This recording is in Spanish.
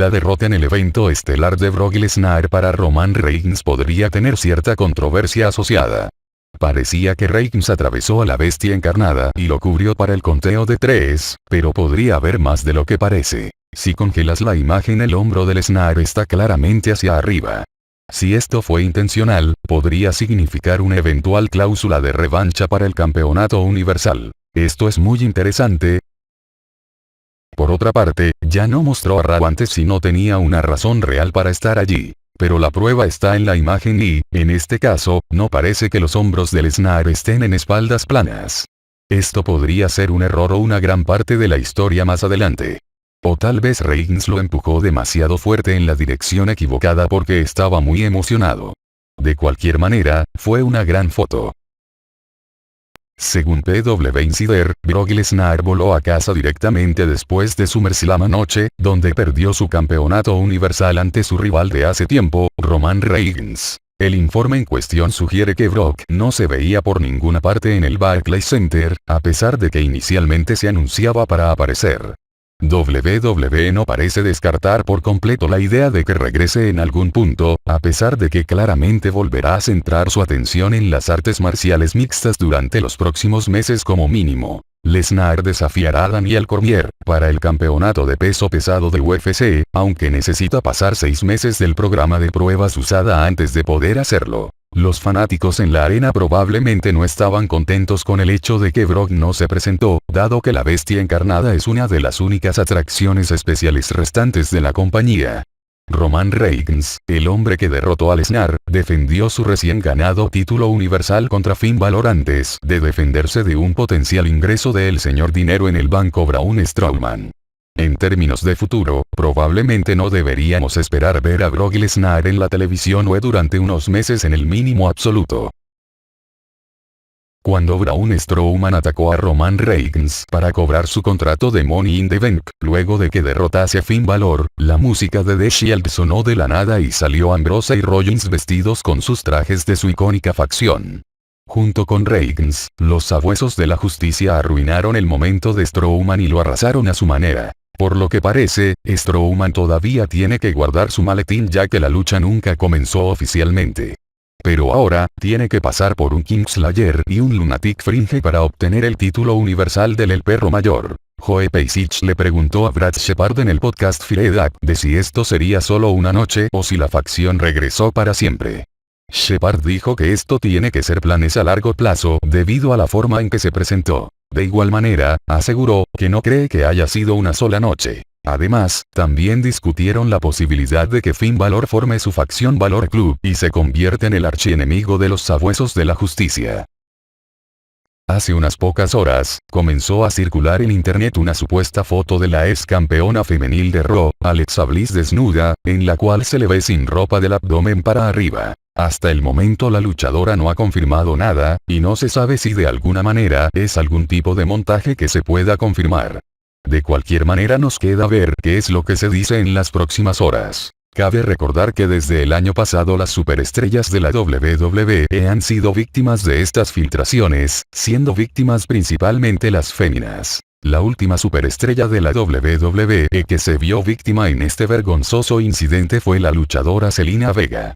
la derrota en el evento estelar de Brock Lesnar para Roman Reigns podría tener cierta controversia asociada. Parecía que Reigns atravesó a la bestia encarnada y lo cubrió para el conteo de 3, pero podría haber más de lo que parece. Si congelas la imagen, el hombro de Lesnar está claramente hacia arriba. Si esto fue intencional, podría significar una eventual cláusula de revancha para el campeonato universal. Esto es muy interesante. Por otra parte, ya no mostró a Raw antes y no tenía una razón real para estar allí. Pero la prueba está en la imagen y, en este caso, no parece que los hombros de Lesnar estén en espaldas planas. Esto podría ser un error o una gran parte de la historia más adelante. O tal vez Reigns lo empujó demasiado fuerte en la dirección equivocada porque estaba muy emocionado. De cualquier manera, fue una gran foto. Según PW Insider, Brock Lesnar voló a casa directamente después de SummerSlam anoche, donde perdió su campeonato universal ante su rival de hace tiempo, Roman Reigns. El informe en cuestión sugiere que Brock no se veía por ninguna parte en el Barclays Center, a pesar de que inicialmente se anunciaba para aparecer. WWE no parece descartar por completo la idea de que regrese en algún punto, a pesar de que claramente volverá a centrar su atención en las artes marciales mixtas durante los próximos meses como mínimo. Lesnar desafiará a Daniel Cormier para el campeonato de peso pesado de UFC, aunque necesita pasar 6 meses del programa de pruebas USADA antes de poder hacerlo. Los fanáticos en la arena probablemente no estaban contentos con el hecho de que Brock no se presentó, dado que la bestia encarnada es una de las únicas atracciones especiales restantes de la compañía. Roman Reigns, el hombre que derrotó a Lesnar, defendió su recién ganado título universal contra Finn Balor antes de defenderse de un potencial ingreso del señor dinero en el banco Braun Strowman. En términos de futuro, probablemente no deberíamos esperar ver a Brock Lesnar en la televisión o durante unos meses en el mínimo absoluto. Cuando Braun Strowman atacó a Roman Reigns para cobrar su contrato de Money in the Bank, luego de que derrotase a Finn Balor, la música de The Shield sonó de la nada y salió Ambrose y Rollins vestidos con sus trajes de su icónica facción. Junto con Reigns, los sabuesos de la justicia arruinaron el momento de Strowman y lo arrasaron a su manera. Por lo que parece, Strowman todavía tiene que guardar su maletín ya que la lucha nunca comenzó oficialmente. Pero ahora, tiene que pasar por un Kingslayer y un Lunatic Fringe para obtener el título universal del El Perro Mayor. Joe Pesich le preguntó a Brad Shepard en el podcast Fired Up de si esto sería solo una noche o si la facción regresó para siempre. Shepard dijo que esto tiene que ser planes a largo plazo debido a la forma en que se presentó. De igual manera, aseguró que no cree que haya sido una sola noche. Además, también discutieron la posibilidad de que Finn Balor forme su facción Balor Club y se convierta en el archienemigo de los sabuesos de la justicia. Hace unas pocas horas, comenzó a circular en internet una supuesta foto de la ex campeona femenil de Raw, Alexa Bliss desnuda, en la cual se le ve sin ropa del abdomen para arriba. Hasta el momento la luchadora no ha confirmado nada, y no se sabe si de alguna manera es algún tipo de montaje que se pueda confirmar. De cualquier manera nos queda ver qué es lo que se dice en las próximas horas. Cabe recordar que desde el año pasado las superestrellas de la WWE han sido víctimas de estas filtraciones, siendo víctimas principalmente las féminas. La última superestrella de la WWE que se vio víctima en este vergonzoso incidente fue la luchadora Zelina Vega.